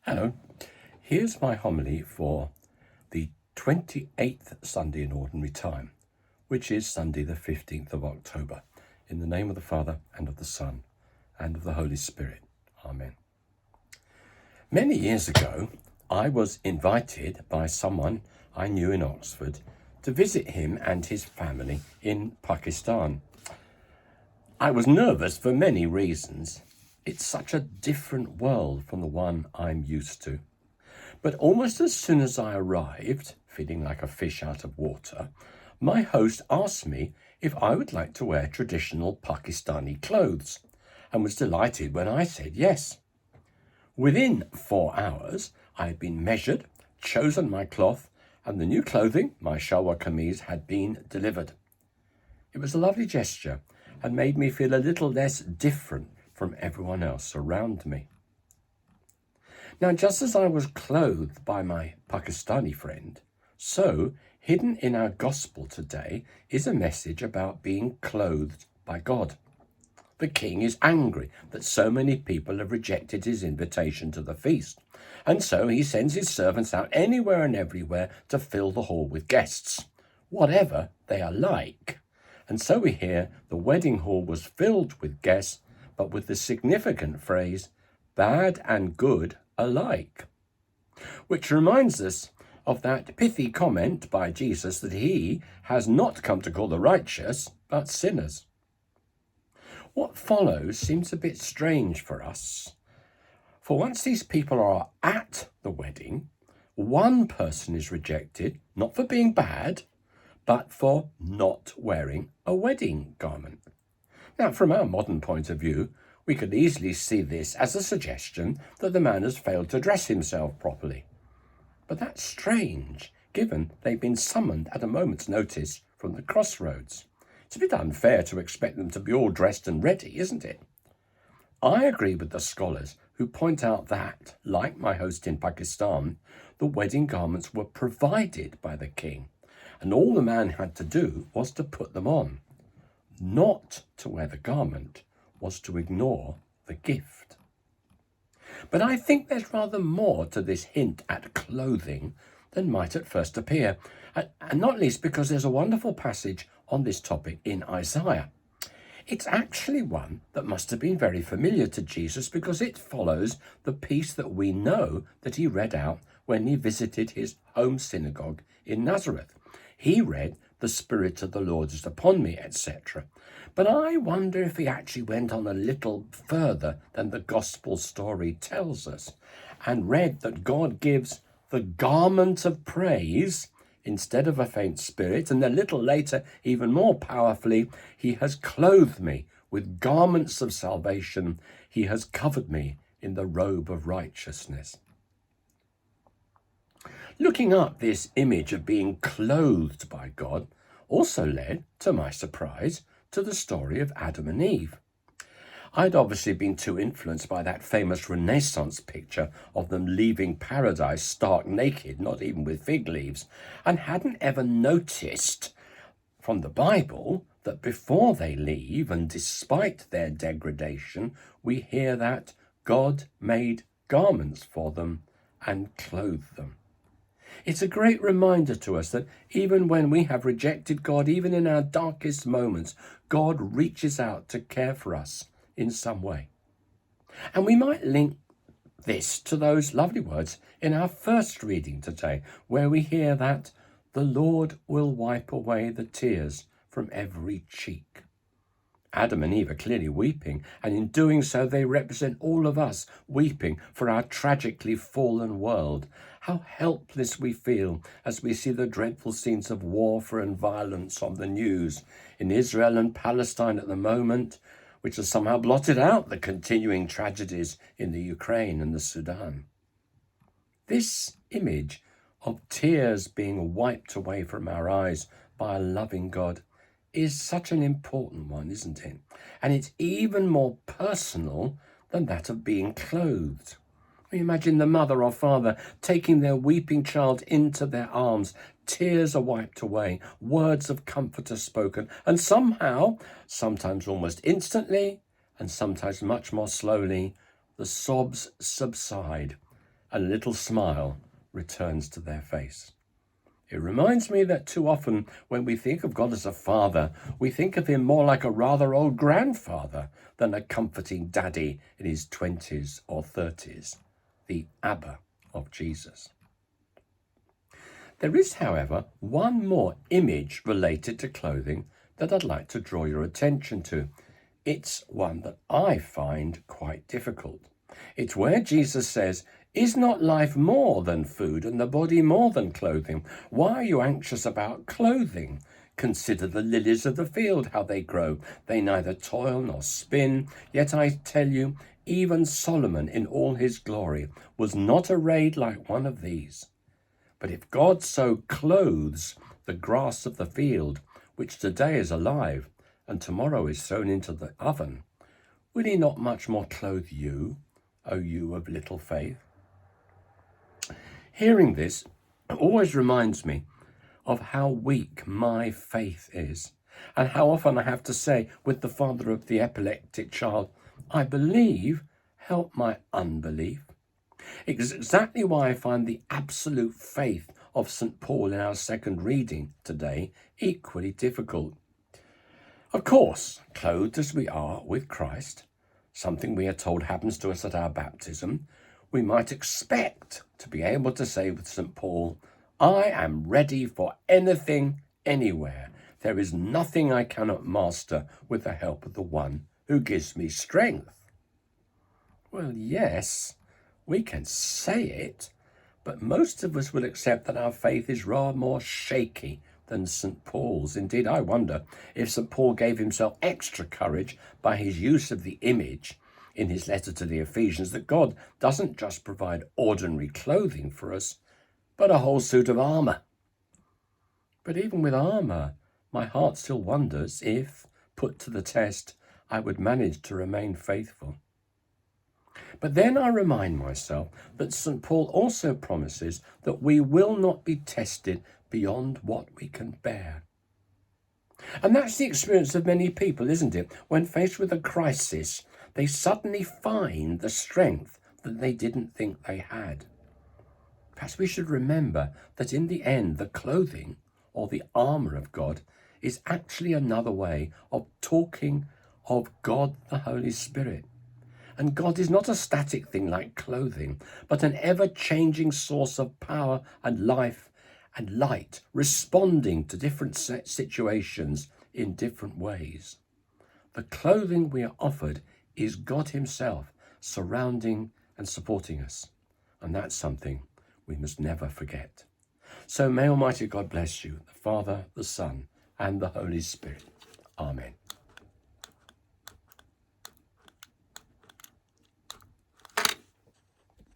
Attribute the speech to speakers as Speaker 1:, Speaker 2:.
Speaker 1: Hello, here's my homily for the 28th Sunday in Ordinary Time, which is Sunday the 15th of October, in the name of the Father, and of the Son, and of the Holy Spirit. Amen. Many years ago, I was invited by someone I knew in Oxford to visit him and his family in Pakistan. I was nervous for many reasons. It's such a different world from the one I'm used to. But almost as soon as I arrived, feeling like a fish out of water, my host asked me if I would like to wear traditional Pakistani clothes, and was delighted when I said yes. Within 4 hours, I had been measured, chosen my cloth, and the new clothing, my shalwar kameez, had been delivered. It was a lovely gesture and made me feel a little less different from everyone else around me. Now, just as I was clothed by my Pakistani friend, so hidden in our gospel today is a message about being clothed by God. The king is angry that so many people have rejected his invitation to the feast, and so he sends his servants out anywhere and everywhere to fill the hall with guests, whatever they are like. And so we hear the wedding hall was filled with guests, but with the significant phrase, bad and good alike. Which reminds us of that pithy comment by Jesus that he has not come to call the righteous, but sinners. What follows seems a bit strange for us. For once these people are at the wedding, one person is rejected, not for being bad, but for not wearing a wedding garment. Now, from our modern point of view, we could easily see this as a suggestion that the man has failed to dress himself properly. But that's strange, given they've been summoned at a moment's notice from the crossroads. It's a bit unfair to expect them to be all dressed and ready, isn't it? I agree with the scholars who point out that, like my host in Pakistan, the wedding garments were provided by the king, and all the man had to do was to put them on. Not to wear the garment was to ignore the gift. But I think there's rather more to this hint at clothing than might at first appear, and not least because there's a wonderful passage on this topic in Isaiah. It's actually one that must have been very familiar to Jesus because it follows the piece that we know that he read out when he visited his home synagogue in Nazareth. He read, "The Spirit of the Lord is upon me," etc. But I wonder if he actually went on a little further than the gospel story tells us and read that God gives the garment of praise instead of a faint spirit, and a little later, even more powerfully, he has clothed me with garments of salvation. He has covered me in the robe of righteousness. Looking up this image of being clothed by God also led, to my surprise, to the story of Adam and Eve. I'd obviously been too influenced by that famous Renaissance picture of them leaving paradise stark naked, not even with fig leaves, and hadn't ever noticed from the Bible that before they leave, and despite their degradation, we hear that God made garments for them and clothed them. It's a great reminder to us that even when we have rejected God, even in our darkest moments, God reaches out to care for us in some way. And we might link this to those lovely words in our first reading today, where we hear that the Lord will wipe away the tears from every cheek. Adam and Eve are clearly weeping, and in doing so they represent all of us weeping for our tragically fallen world. How helpless we feel as we see the dreadful scenes of warfare and violence on the news in Israel and Palestine at the moment, which has somehow blotted out the continuing tragedies in the Ukraine and the Sudan. This image of tears being wiped away from our eyes by a loving God is such an important one, isn't it? And it's even more personal than that of being clothed. We imagine the mother or father taking their weeping child into their arms. Tears are wiped away, words of comfort are spoken, and somehow, sometimes almost instantly, and sometimes much more slowly, the sobs subside, and a little smile returns to their face. It reminds me that too often when we think of God as a father, we think of him more like a rather old grandfather than a comforting daddy in his 20s or 30s, the Abba of Jesus. There is, however, one more image related to clothing that I'd like to draw your attention to. It's one that I find quite difficult. It's where Jesus says, "Is not life more than food and the body more than clothing? Why are you anxious about clothing? Consider the lilies of the field, how they grow. They neither toil nor spin. Yet I tell you, even Solomon in all his glory was not arrayed like one of these. But if God so clothes the grass of the field, which today is alive and tomorrow is thrown into the oven, will he not much more clothe you, O you of little faith?" Hearing this always reminds me of how weak my faith is, and how often I have to say with the father of the epileptic child, "I believe, help my unbelief." It's exactly why I find the absolute faith of St. Paul in our second reading today equally difficult. Of course, clothed as we are with Christ, something we are told happens to us at our baptism, we might expect to be able to say with St. Paul, "I am ready for anything, anywhere. There is nothing I cannot master with the help of the one who gives me strength." Well, yes, we can say it, but most of us will accept that our faith is rather more shaky than St. Paul's. Indeed, I wonder if St. Paul gave himself extra courage by his use of the image in his letter to the Ephesians that God doesn't just provide ordinary clothing for us, but a whole suit of armour. But even with armour, my heart still wonders if, put to the test, I would manage to remain faithful. But then I remind myself that St. Paul also promises that we will not be tested beyond what we can bear. And that's the experience of many people, isn't it? When faced with a crisis, they suddenly find the strength that they didn't think they had. Perhaps we should remember that in the end, the clothing or the armour of God is actually another way of talking of God the Holy Spirit. And God is not a static thing like clothing, but an ever-changing source of power and life and light, responding to different situations in different ways. The clothing we are offered is God himself surrounding and supporting us. And that's something we must never forget. So may Almighty God bless you, the Father, the Son, and the Holy Spirit. Amen.